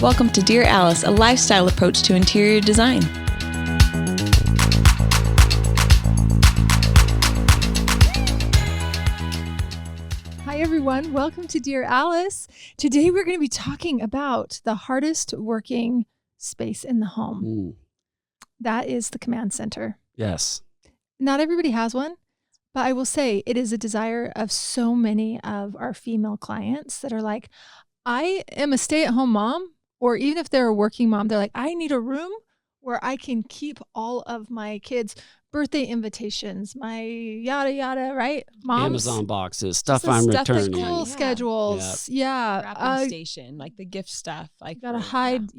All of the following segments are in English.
Welcome to Dear Alice, a lifestyle approach to interior design. Hi everyone, welcome to Dear Alice. Today we're going to be talking about the hardest working space in the home. That is the command center. Yes. Not everybody has one, but I will say it is a desire of so many of our female clients that are like, I am a stay-at-home mom, or even if they're a working mom, they're like, I need a room where I can keep all of my kids' birthday invitations, my yada yada, right? Moms, Amazon boxes, stuff just I'm the stuff, returning. the school schedules, wrapping station, like the gift stuff. Like gotta hide,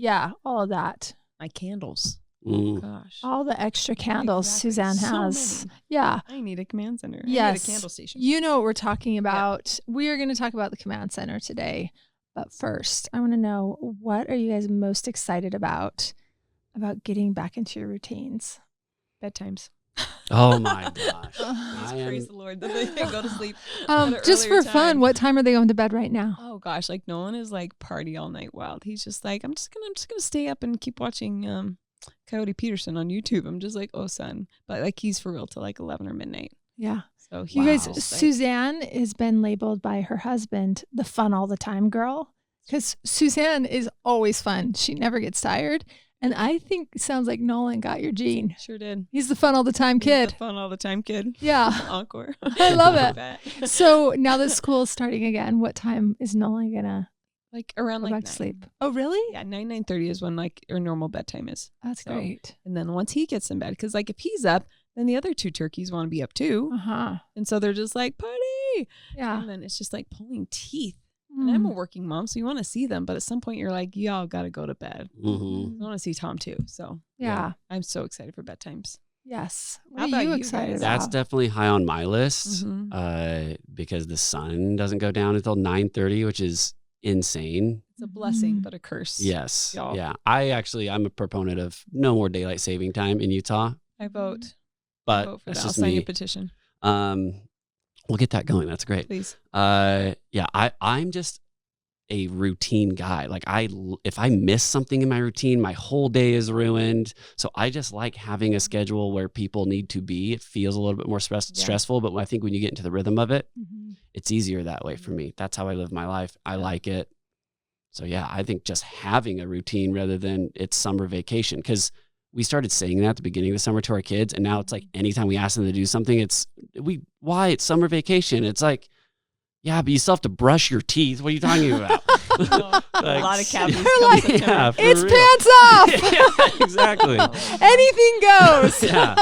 all of that. my candles. Mm. Oh gosh, All the extra candles Suzanne So has. many. Yeah. I need a command center. Yes. I need a candle station. You know what we're talking about. We are going to talk about the command center today. But first, I want to know, what are you guys most excited about getting back into your routines? Bedtimes. Oh my gosh. Praise the Lord that they go to sleep. Just for fun, what time are they going to bed right now? Oh gosh, like Nolan is like party all night wild. He's just like, I'm just gonna stay up and keep watching Coyote Peterson on YouTube. I'm just like, oh son, but like he's for real till like 11 or midnight. Yeah. So You guys, Suzanne has been labeled by her husband the fun all the time girl, because Suzanne is always fun. She never gets tired. And I think it sounds like Nolan got your gene. Sure did. He's the fun all the time kid. He's the fun all the time kid. Yeah. Encore. I love it. So now that school is starting again, what time is Nolan gonna Like around go like back to 9. sleep? Oh, really? Yeah, 9:30 is when like our normal bedtime is. That's So, great. And then once he gets in bed, because like if he's up, then the other 2 turkeys want to be up too. Uh-huh. And so they're just like, party. Yeah. And then it's just like pulling teeth. And I'm a Mm. working mom, so you want to see them. But at some point you're like, y'all got to go to bed. Mm-hmm. I want to see Tom too. So Yeah. I'm so excited for bedtimes. Yes. How What are about you you excited guys? about? That's definitely high on my list Mhm. because the sun doesn't go down until 9:30, which is insane. It's a blessing, Mhm. but a curse. Yes. Y'all. Yeah. I'm a proponent of no more daylight saving time in Utah, I vote. but Vote for that's that. I'll just sign your me. petition, We'll get that going. That's great. please. I'm just a routine guy. Like if I miss something in my routine, my whole day is ruined. So I just like having a schedule where people need to be. It feels a little bit more stressful, but I think when you get into the rhythm of it, Mhm. it's easier that way for me. That's how I live my life. I like it. So yeah, I think just having a routine rather than it's summer vacation, because we started saying that at the beginning of the summer to our kids, and now it's like anytime we ask them to do something, why it's summer vacation. It's like, yeah, but you still have to brush your teeth. What are you talking about? A lot of cavities. You're like, yeah, for it's real. pants off. Yeah, exactly. Anything goes. Yeah.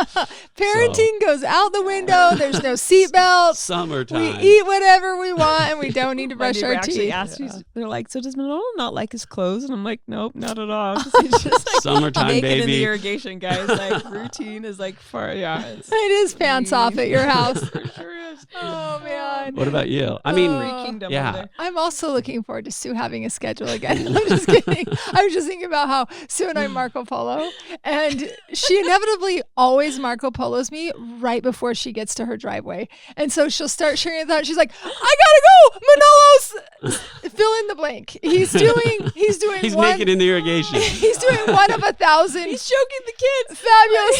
Parenting goes out the window. There's no seatbelts. Summertime. We eat whatever we want, and we don't need to My brush neighbor our actually teeth. asked me, they're like, so does Manolo not like his clothes? And I'm like, nope, not at all. 'Cause he's just like Summertime, naked in the baby. irrigation, guys. Like routine is like far, It is pants off at your house. For sure is. Oh man. What about you? I mean, Free kingdom yeah. over there. I'm also looking forward to Sue having a schedule again. I'm just kidding. I was just thinking about how Sue and I Marco Polo, and she inevitably always Marco Polos me right before she gets to her driveway. And so she'll start sharing that. She's like, I gotta go. Manolo's fill in the blank. He's doing He's one, naked in the irrigation. He's doing one of 1,000. He's choking the kids. Fabulous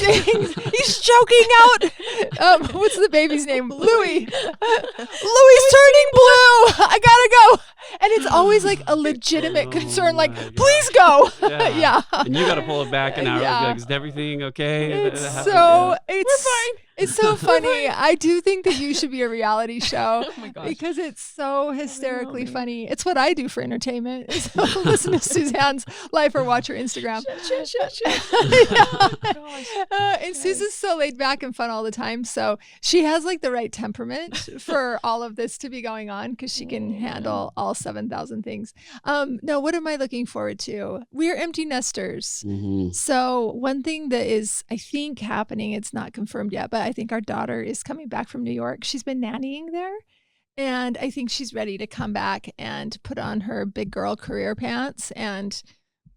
things. He's choking out. What's the baby's name? Louis. Louis turning blue. I gotta go. And it's always like a legitimate concern. Like, my please go. Yeah. And you got to pull it back an hour. Yeah. Like, is everything okay? It's so it's so funny. I do think that you should be a reality show Oh my gosh. because it's so hysterically me. funny. It's what I do for entertainment. So listen to Suzanne's life or watch her Instagram. Oh, And Susan's so laid back and fun all the time. So she has like the right temperament for all of this to be going on because she can handle all 7,000 things. No, what am I looking forward to? We're empty nesters. Mhm. So one thing that is, I think, happening, it's not confirmed yet, but I think our daughter is coming back from New York. She's been nannying there. And I think she's ready to come back and put on her big girl career pants and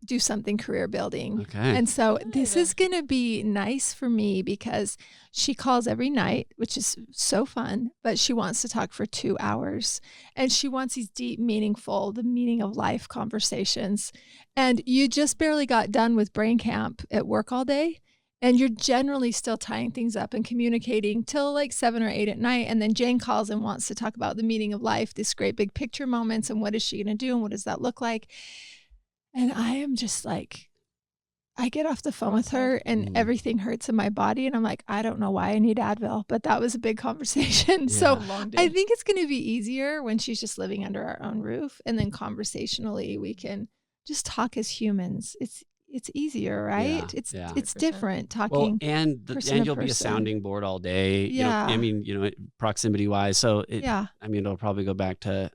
do something career building. Okay. And so Good. this is going to be nice for me because she calls every night, which is so fun, but she wants to talk for 2 hours and she wants these deep, meaningful, the meaning of life conversations. And you just barely got done with brain camp at work all day. And you're generally still tying things up and communicating till like 7 or 8 at night. And then Jane calls and wants to talk about the meaning of life, this great big picture moments, and what is she going to do and what does that look like? And I am just like, I get off the phone with her and everything hurts in my body. And I'm like, I don't know why I need Advil, but that was a big conversation. Yeah. So Long day. I think it's going to be easier when she's just living under our own roof. And then conversationally, we can just talk as humans. It's easier, right? Yeah. It's 100%. different Well, talking. and person to you'll be a person. sounding board all day. Yeah. I mean, proximity wise. So Yeah. I mean, it'll probably go back to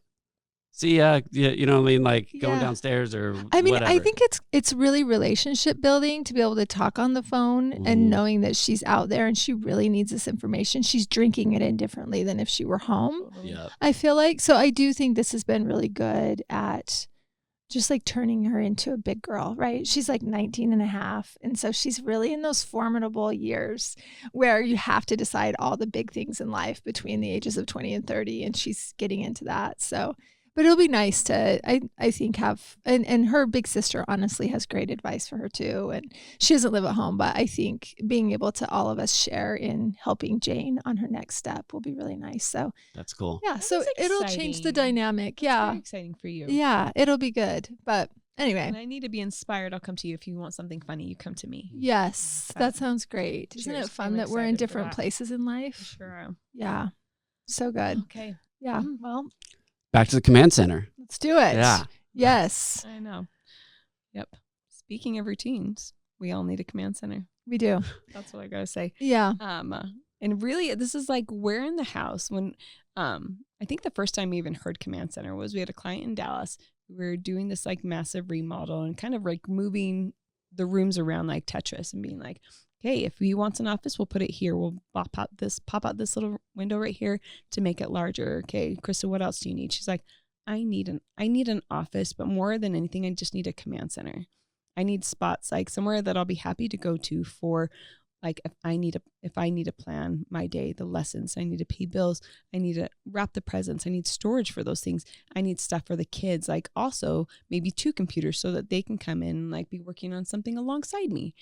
see ya. You know what I mean? Like going Yeah. downstairs or I mean, whatever. I think it's really relationship building to be able to talk on the phone and knowing that she's out there and she really needs this information. She's drinking it in differently than if she were home. Totally. Yeah. I feel like, so I do think this has been really good at just like turning her into a big girl, right? She's like 19 and a half. And so she's really in those formidable years where you have to decide all the big things in life between the ages of 20 and 30. And she's getting into that. So, but it'll be nice to, I think and her big sister honestly has great advice for her too. And she doesn't live at home, but I think being able to all of us share in helping Jane on her next step will be really nice. So That's cool. yeah, so is it'll change the exciting. dynamic. It's Yeah. very exciting for you. Yeah, it'll be good. But anyway, And I need to be inspired. I'll come to you. If you want something funny, you come to me. yes, that sounds great. Isn't Cheers. it fun I'm that we're in excited for different that. places in I life? sure am. Yeah, so good. Okay. Yeah, Mhm. well, Back to the command center. let's do it. Yeah. Yes, I know. Yep. Speaking of routines, we all need a command center. we do. That's what I gotta say. Yeah. And really, this is like where in the house when I think the first time we even heard command center was we had a client in Dallas. We were doing this like massive remodel and kind of like moving the rooms around like Tetris and being like, okay, if he wants an office, we'll put it here. We'll pop out this little window right here to make it larger. Okay, Krista, what else do you need? She's like, I need an office, but more than anything, I just need a command center. I need spots like somewhere that I'll be happy to go to for like if I need to plan my day, the lessons, I need to pay bills, I need to wrap the presents, I need storage for those things, I need stuff for the kids, like also maybe 2 computers so that they can come in and like be working on something alongside me.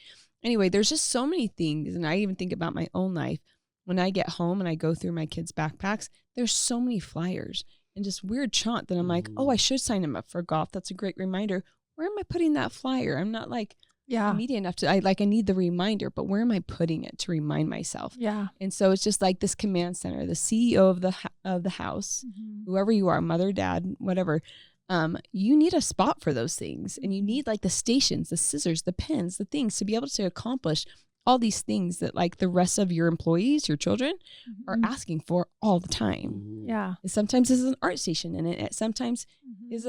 Anyway, there's just so many things, and I even think about my own life. When I get home and I go through my kids' backpacks, there's so many flyers and just weird chant that I'm like, oh, I should sign them up for golf. That's a great reminder. Where am I putting that flyer? I'm not like Yeah. media enough to, I need the reminder, but where am I putting it to remind myself? Yeah. And so it's just like this command center, the CEO of the house, whoever you are, mother, dad, whatever, you need a spot for those things. And you need like the stations, the scissors, the pens, the things to be able to accomplish all these things that like the rest of your employees, your children are asking for all the time. Yeah. And sometimes there's an art station in it. It sometimes is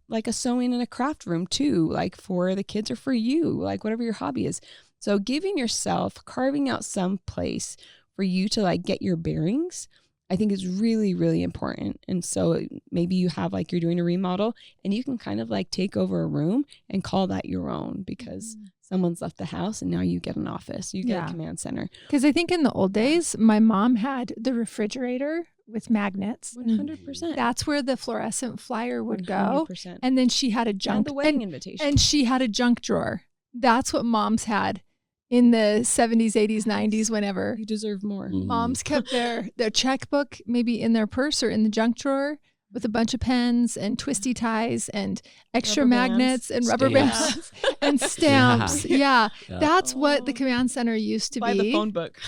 like a sewing and a craft room too, like for the kids or for you, like whatever your hobby is. So giving yourself, carving out some place for you to like get your bearings, I think is really, really important. And so maybe you have like, you're doing a remodel and you can kind of like take over a room and call that your own because someone's left the house and now you get an office, you get a command center. Because I think in the old days, my mom had the refrigerator with magnets. 100%. That's where the fluorescent flyer would go. 100%. And then she had a And junk the wedding invitation. and she had a junk drawer. That's what moms had in the 70s, 80s, 90s, whenever. You deserve more. Moms kept their checkbook maybe in their purse or in the junk drawer with a bunch of pens and twisty ties and extra Rubber bands. magnets and rubber Stamps. bands and stamps. Yeah. Yeah. That's what the command center used to Buy be. the phone book.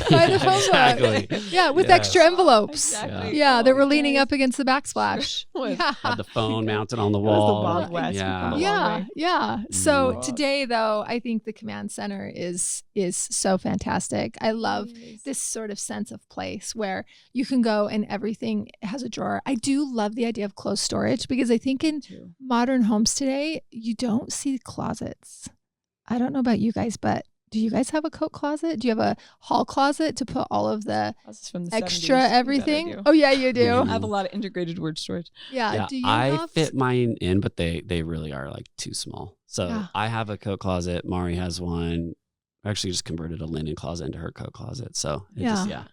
By the phone Exactly. book. Yeah, with Yeah. extra envelopes. Exactly. Yeah, Oh they were my leaning gosh. up against the backsplash. Was- Yeah. Had the phone mounted on the It was the wall. Wild West. We've come a long Yeah, way. yeah. So Mm. today, though, I think the command center is so fantastic. I love Yes. this sort of sense of place where you can go and everything has a drawer. I do love the idea of closed storage because I think in modern homes today, you don't see closets. I don't know about you guys, but do you guys have a coat closet? Do you have a hall closet to put all of the This is from the extra 70s. everything? That I do. Oh yeah, you do. Mhm. I have a lot of integrated word storage. Yeah. Yeah, Do you I have fit mine in, but they really are like too small. So Yeah. I have a coat closet. Mari has one. I actually just converted a linen closet into her coat closet. So it Yeah. just,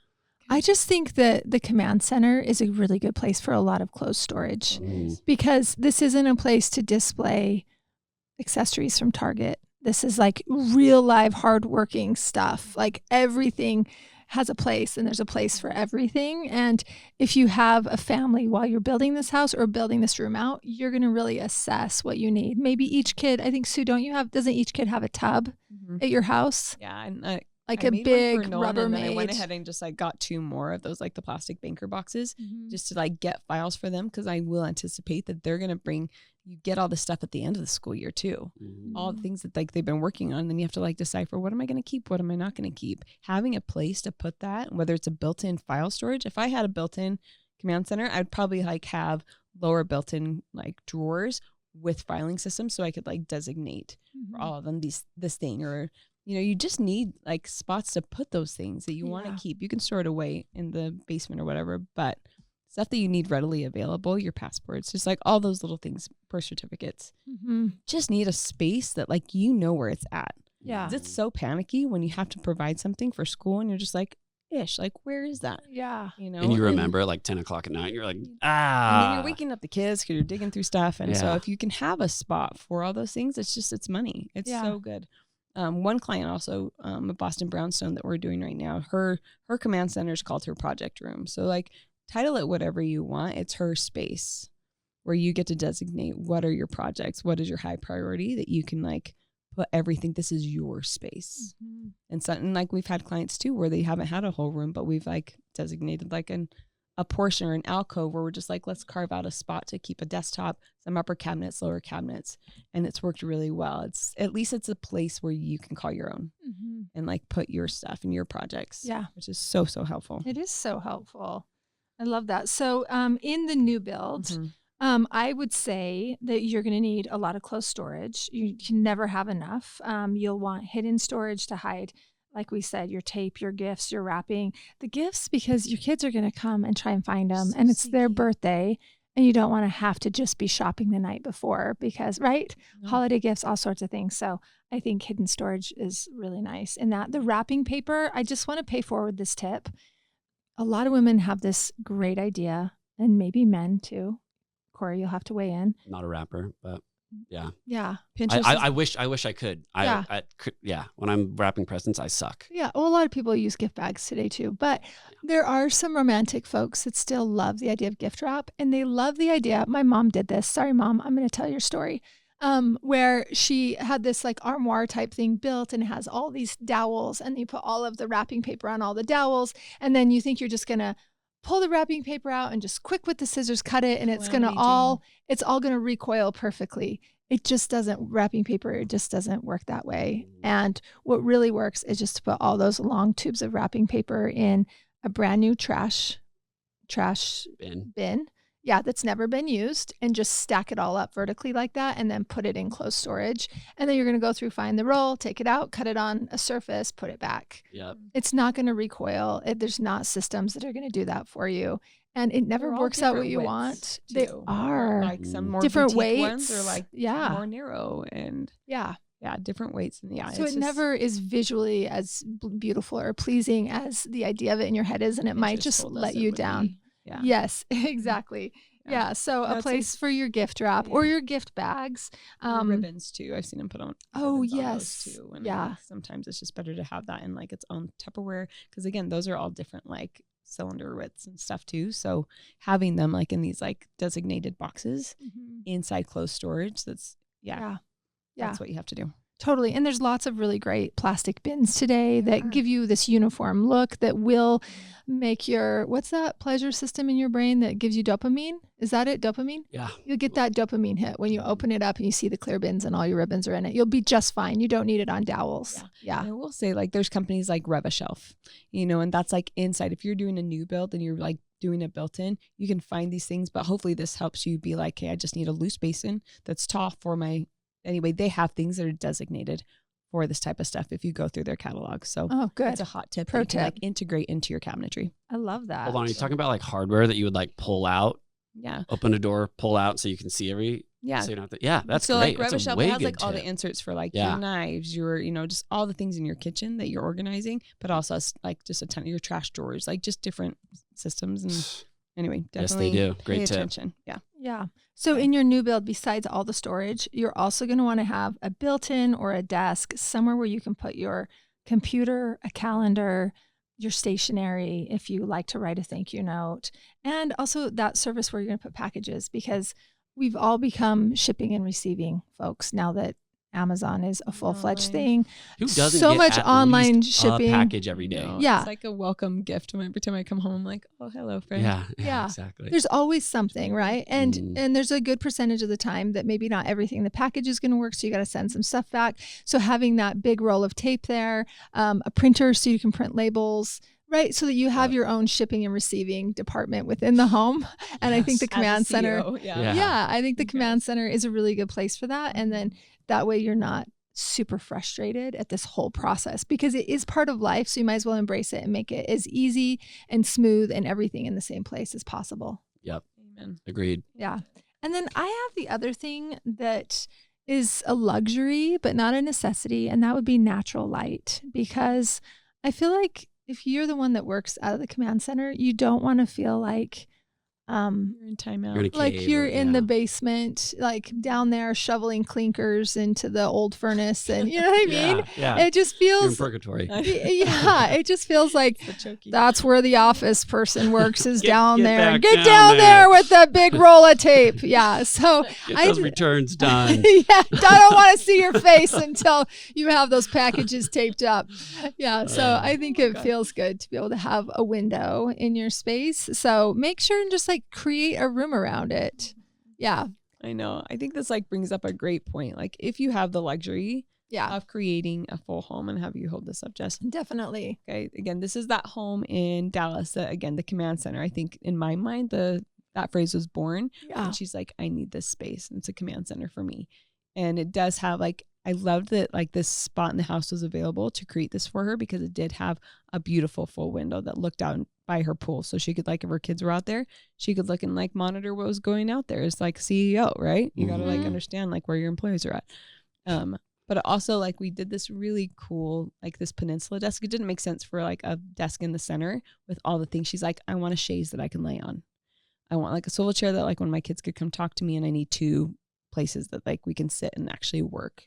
I just think that the command center is a really good place for a lot of clothes storage Mm. because this isn't a place to display accessories from Target. This is like real live hardworking stuff. Like everything has a place and there's a place for everything. And if you have a family while you're building this house or building this room out, you're going to really assess what you need. Maybe each kid, I think, Sue, doesn't each kid have a tub at your house? Yeah, and Like I a made one big for Nolan, and then I went Rubbermaid. ahead and just like got 2 more of those like the plastic banker boxes Mhm. just to like get files for them because I will anticipate that they're gonna bring you get all this stuff at the end of the school year too. Mhm. All the things that like they've been working on, then you have to like decipher what am I gonna keep, what am I not gonna keep. Having a place to put that, whether it's a built-in file storage. If I had a built-in command center, I'd probably like have lower built-in like drawers with filing systems so I could like designate for all of them this thing or you just need like spots to put those things that you want Yeah. to keep. You can store it away in the basement or whatever, but stuff that you need readily available, your passports, just like all those little things, birth certificates, Mhm. just need a space that like where it's at. Yeah. 'Cause it's so panicky when you have to provide something for school and you're just like, ish, like where is that? Yeah. And you remember like 10 o'clock at night, and you're like, And then ah. you're waking up the kids because you're digging through stuff. And so Yeah. if you can have a spot for all those things, it's money. It's Yeah. so good. One client also, a Boston Brownstone that we're doing right now, her command center is called her project room. So like title it whatever you want. It's her space where you get to designate what are your projects, what is your high priority that you can like put everything. This is your space. Mhm. And something like we've had clients too where they haven't had a whole room, but we've like designated like a portion or an alcove where we're just like, let's carve out a spot to keep a desktop, some upper cabinets, lower cabinets. And it's worked really well. At least it's a place where you can call your own Mhm. and like put your stuff and your projects. Yeah. Which is so helpful. It is so helpful. I love that. So in the new build, Mhm. I would say that you're going to need a lot of clothes storage. You can never have enough. You'll want hidden storage to hide, like we said, your tape, your gifts, your wrapping. The gifts, because your kids are going to come and try and find them, So and it's their sneaky. birthday, and you don't want to have to just be shopping the night before because, right? No. Holiday gifts, all sorts of things. So I think hidden storage is really nice. And that the wrapping paper, I just want to pay forward this tip. A lot of women have this great idea, and maybe men too. Corey, you'll have to weigh in. Not a rapper, but yeah. Yeah. Pinterest. I wish I could. Yeah. I could, yeah. When I'm wrapping presents, I suck. Yeah. Well, a lot of people use gift bags today too, but there are some romantic folks that still love the idea of gift wrap, and they love the idea. My mom did this. Sorry, Mom. I'm going to tell your story. Where she had this like armoire type thing built and it has all these dowels, and you put all of the wrapping paper on all the dowels, and then you think you're just going to pull the wrapping paper out and just quick with the scissors cut it, and it's all going to recoil perfectly. It just doesn't, wrapping paper, it just doesn't work that way. And what really works is just to put all those long tubes of wrapping paper in a brand new trash bin. Yeah, that's never been used, and just stack it all up vertically like that, and then put it in closed storage. And then you're going to go through, find the roll, take it out, cut it on a surface, put it back. Yep. It's not going to recoil. There's not systems that are going to do that for you. And it never They're all works out what different you widths, want. too. They are. Like some more Different boutique ones weights. or like Yeah. more narrow and Yeah. different weights. And So it never is visually as beautiful or pleasing as the idea of it in your head is, and it might just let you down. Yeah. Yes, exactly. Yeah. So No, a it's place for your gift wrap or your gift bags. Ribbons too. I've seen them put on. Oh, ribbons on yes. those too. And Yeah. I think sometimes it's just better to have that in like its own Tupperware because again, those are all different like cylinder widths and stuff too. So having them like in these like designated boxes inside closed storage, that's that's what you have to do. Totally. And there's lots of really great plastic bins today that give you this uniform look that will make your, what's that pleasure system in your brain that gives you dopamine? Is that it? Dopamine? Yeah. You'll get that dopamine hit when you open it up and you see the clear bins and all your ribbons are in it. You'll be just fine. You don't need it on dowels. Yeah. And I will say like there's companies like Rev-A-Shelf, and that's like inside. If you're doing a new build and you're like doing a built-in, you can find these things, but hopefully this helps you be like, hey, I just need a loose basin that's tall for my, anyway, they have things that are designated for this type of stuff if you go through their catalog. So Oh, good. it's a hot tip Pro that you can, like, tip. integrate into your cabinetry. I love that. Hold on, are you talking about like hardware that you would like pull out, Yeah. open a door, pull out so you can see Yeah. so you don't have to, yeah, that's so great. like That's Rubbish a Shelf way has good like all the tip. inserts for like Yeah. your knives, your, just all the things in your kitchen that you're organizing, but also has, like just a ton of your trash drawers, like just different systems. And anyway, Yes, definitely they do. pay Great tip. attention. Yeah. Yeah. So Okay. in your new build, besides all the storage, you're also going to want to have a built-in or a desk somewhere where you can put your computer, a calendar, your stationery, if you like to write a thank you note, and also that service where you're going to put packages, because we've all become shipping and receiving folks now that Amazon is a full-fledged Online. thing. Who doesn't So get much at online least shipping. a package every day? No, Yeah. It's like a welcome gift. Every time I come home, I'm like, oh, hello, friend. Yeah, Yeah. exactly. There's always something, right? And Mhm. and there's a good percentage of the time that maybe not everything in the package is going to work, so you got to send some stuff back. So having that big roll of tape there, a printer so you can print labels, right? So that you have your own shipping and receiving department within the home. And I think the Yes. command As a center, CEO, Yeah. yeah, I think the Okay. command center is a really good place for that. And then that way you're not super frustrated at this whole process, because it is part of life. So you might as well embrace it and make it as easy and smooth and everything in the same place as possible. Yep, Amen. agreed. Yeah. And then I have the other thing that is a luxury, but not a necessity. And that would be natural light, because I feel like if you're the one that works out of the command center, you don't want to feel like, You're in timeout. You're in a like cave you're or- in yeah. the basement, like down there shoveling clinkers into the old furnace. And you know what I mean? Yeah, It just you're in feels, purgatory. yeah, it just feels like The choky. that's where the office person works, is Get- down get there. back Get down down there. there with the big roll of tape. Yeah. So Get I those d- returns done. yeah, I don't want to see your face until you have those packages taped up. Yeah, so I think it feels good to be able to have a window in your space. So make sure and just like create a room around it. Yeah, I know. I think this like brings up a great point. Like if you have the luxury yeah, of creating a full home, and have you hold this up, Jess. definitely. Okay. Again, this is that home in Dallas. That, again, the command center. I think in my mind, that phrase was born. Yeah, And she's like, I need this space. And it's a command center for me. And it does have like, I loved that like this spot in the house was available to create this for her, because it did have a beautiful full window that looked out by her pool. So she could, like, if her kids were out there, she could look and like monitor what was going out there. It's like CEO, right? You got to like Mhm. understand like where your employees are at. But also like we did this really cool, like this peninsula desk. It didn't make sense for like a desk in the center with all the things. She's like, I want a chaise that I can lay on. I want like a swivel chair that like when my kids could come talk to me, and I need two places that like we can sit and actually work,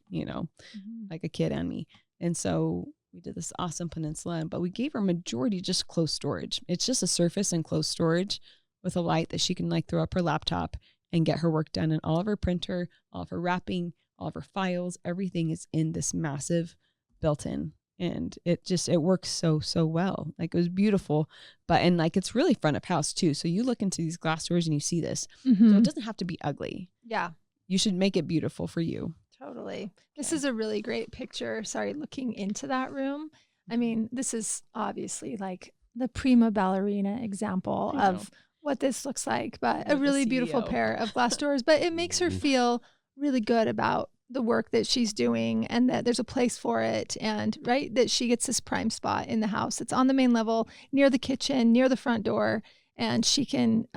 like a kid and me. And so we did this awesome peninsula, but we gave her majority just closed storage. It's just a surface and closed storage with a light that she can like throw up her laptop and get her work done. And all of her printer, all of her wrapping, all of her files, everything is in this massive built-in. And it works so well. Like it was beautiful, and like it's really front of house too. So you look into these glass doors and you see this. So Mhm. it doesn't have to be ugly. Yeah, You should make it beautiful for you. totally. This Okay. is a really great picture. Sorry, looking into that room. I mean, this is obviously like the Prima Ballerina example I know. of what this looks like, but You're a the really beautiful CEO. pair of glass doors. But it makes her feel really good about the work that she's doing, and that there's a place for it, and right, that she gets this prime spot in the house. It's on the main level, near the kitchen, near the front door, and she can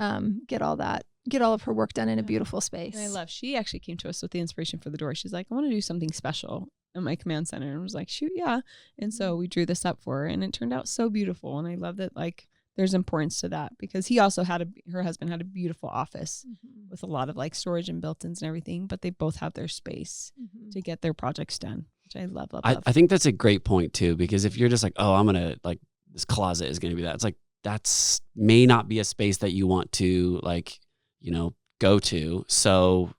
get all of her work done in a Yeah. beautiful space. And I love, she actually came to us with the inspiration for the door. She's like, I want to do something special in my command center. And I was like, shoot, yeah. And so we drew this up for her, and it turned out so beautiful. And I love that, like, there's importance to that, because he also her husband had a beautiful office Mhm. with a lot of like storage and built-ins and everything, but they both have their space Mhm. to get their projects done, which I love. I think that's a great point too, because if you're just like, oh, I'm going to like, this closet is going to be that. It's like, that's may not be a space that you want to like, go to. So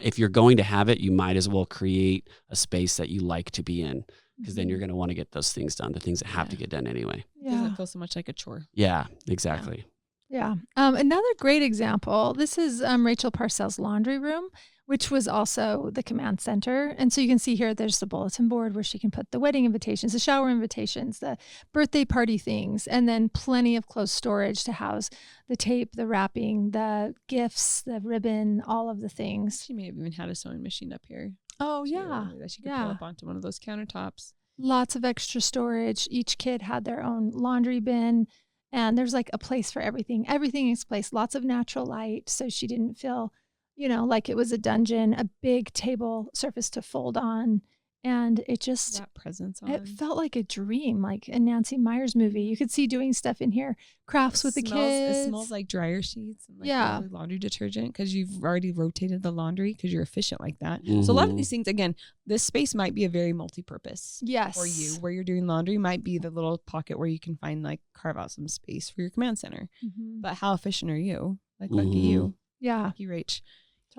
if you're going to have it, you might as well create a space that you like to be in, because then you're going to want to get those things done, the things that have to Yeah. get done anyway. It doesn't Yeah. feel so much like a chore. Yeah, exactly. Yeah. Another great example, this is Rachel Parcells' laundry room, which was also the command center. And so you can see here, there's the bulletin board where she can put the wedding invitations, the shower invitations, the birthday party things, and then plenty of closed storage to house the tape, the wrapping, the gifts, the ribbon, all of the things. She may have even had a sewing machine up here. Oh, too, yeah. that she could pull up onto one of those countertops. Lots of extra storage. Each kid had their own laundry bin, and there's like a place for everything. Everything is placed. Lots of natural light, so she didn't feel, like it was a dungeon. A big table surface to fold on, and it just That presence on. it felt like a dream, like a Nancy Meyers movie. You could see doing stuff in here, crafts with the kids. It smells like dryer sheets and like Yeah. probably laundry detergent because you've already rotated the laundry because you're efficient like that. So a lot of these things, again, this space might be a very multi-purpose Yes. for you. Where you're doing laundry might be the little pocket where you can find like carve out some space for your command center. Mhm. But how efficient are you? Like lucky you, Yeah. lucky Rach.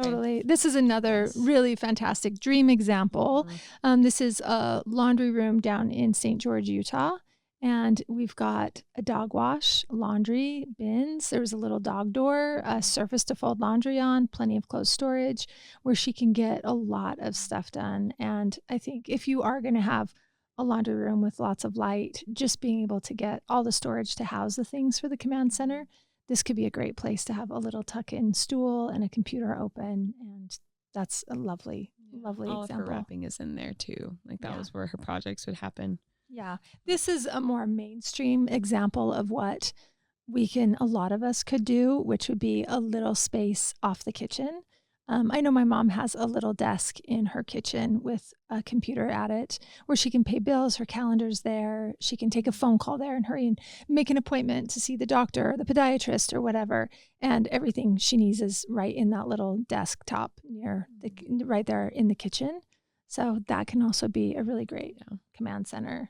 Totally. This is another Yes. really fantastic dream example. Mhm. This is a laundry room down in St. George, Utah. And we've got a dog wash, laundry bins. There's a little dog door, a surface to fold laundry on, plenty of clothes storage where she can get a lot of stuff done. And I think if you are going to have a laundry room with lots of light, just being able to get all the storage to house the things for the command center, this could be a great place to have a little tuck-in stool and a computer open, and that's a lovely All example. of her wrapping is in there too. Like that Yeah. was where her projects would happen. Yeah, this is a more mainstream example of what a lot of us could do, which would be a little space off the kitchen. I know my mom has a little desk in her kitchen with a computer at it where she can pay bills, her calendar's there. She can take a phone call there and hurry and make an appointment to see the doctor or the podiatrist or whatever. And everything she needs is right in that little desktop right there in the kitchen. So that can also be a really great command center.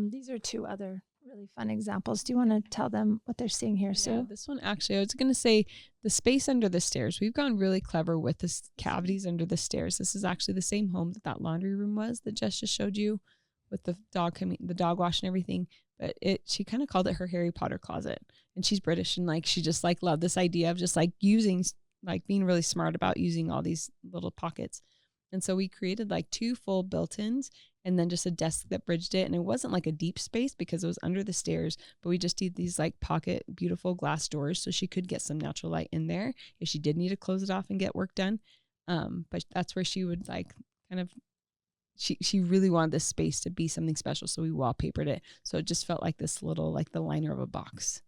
These are two other really fun examples. Do you want to tell them what they're seeing here, Sue? Yeah, this one actually, I was going to say the space under the stairs. We've gone really clever with the cavities under the stairs. This is actually the same home that laundry room was that Jess just showed you with the dog wash and everything. But she kind of called it her Harry Potter closet. And she's British and like she just like loved this idea of just like using, like being really smart about using all these little pockets. And so we created like 2 full built-ins and then just a desk that bridged it. And it wasn't like a deep space because it was under the stairs, but we just did these like pocket, beautiful glass doors so she could get some natural light in there if she did need to close it off and get work done. But that's where she would like kind of, she really wanted this space to be something special. So we wallpapered it. So it just felt like this little, like the liner of a box,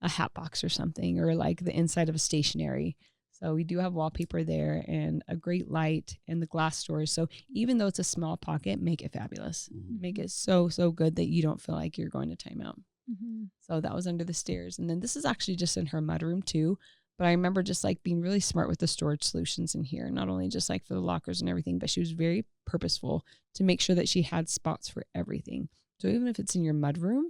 a hat box or something, or like the inside of a stationery. So we do have wallpaper there and a great light and the glass doors. So even though it's a small pocket, make it fabulous. Make it so, so good that you don't feel like you're going to timeout. Mm-hmm. So that was under the stairs. And then this is actually just in her mudroom too. But I remember just like being really smart with the storage solutions in here, not only just like for the lockers and everything, but she was very purposeful to make sure that she had spots for everything. So even if it's in your mudroom,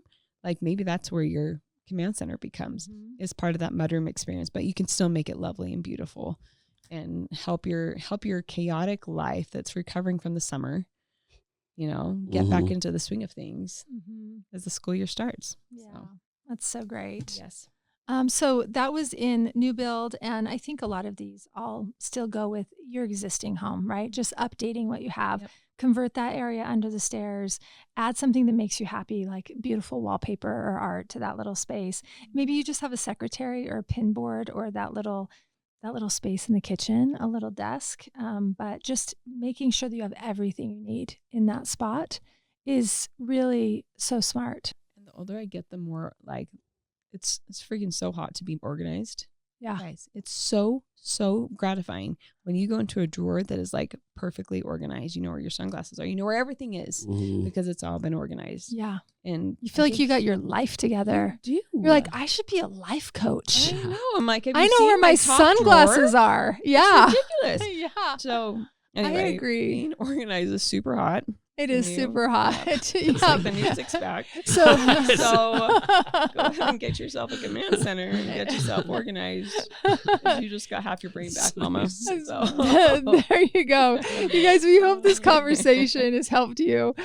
like maybe that's where your command center becomes is part of that mudroom experience, but you can still make it lovely and beautiful and help your chaotic life that's recovering from the summer, get back into the swing of things as the school year starts. Yeah, so. That's so great. Yes. So that was in new build, and I think a lot of these all still go with your existing home, right? Just updating what you have. Yep. Convert that area under the stairs, add something that makes you happy, like beautiful wallpaper or art to that little space. Maybe you just have a secretary or a pin board or that little space in the kitchen, a little desk. But just making sure that you have everything you need in that spot is really so smart. And the older I get, the more like it's freaking so hot to be organized. Yeah. Guys, it's so, so gratifying when you go into a drawer that is like perfectly organized. You know where your sunglasses are. You know where everything is because it's all been organized. Yeah. And you feel like you got your life together. You do. You're like, I should be a life coach. I know. I'm like, I know where my top sunglasses drawer? are. Yeah. It's ridiculous. Yeah. So anyway, I agree. Being organized is super hot. It is New. super hot. It's Yeah. like the new six-pack. So go ahead and get yourself a command center and get yourself organized. You just got half your brain back, Mama. So. There you go. You guys, we hope this conversation has helped you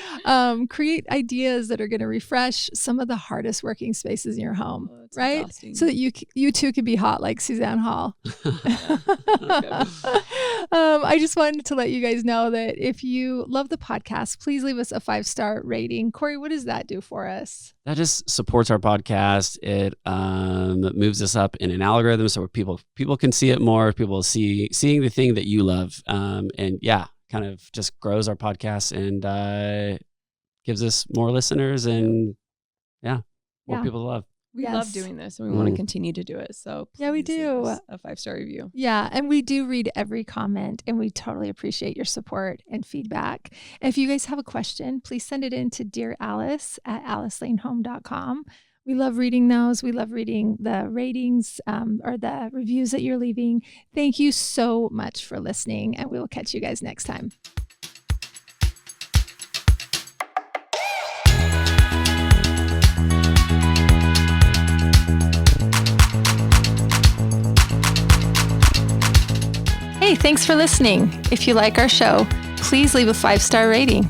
create ideas that are going to refresh some of the hardest working spaces in your home, right? Exhausting. So that you too can be hot like Suzanne Hall. I just wanted to let you guys know that if you love the podcast, please leave us a 5-star rating. Corey, what does that do for us? That just supports our podcast. It moves us up in an algorithm so people can see it more. People seeing the thing that you love. And yeah, kind of just grows our podcast and gives us more listeners and more people to love. We Yes. love doing this and we want to continue to do it. So Yeah, we please leave do. us a 5-star review. Yeah, and we do read every comment and we totally appreciate your support and feedback. And if you guys have a question, please send it in to Dear Alice at alicelanehome.com. We love reading those. We love reading the ratings or the reviews that you're leaving. Thank you so much for listening, and we will catch you guys next time. Hey, thanks for listening. If you like our show, please leave a 5-star rating.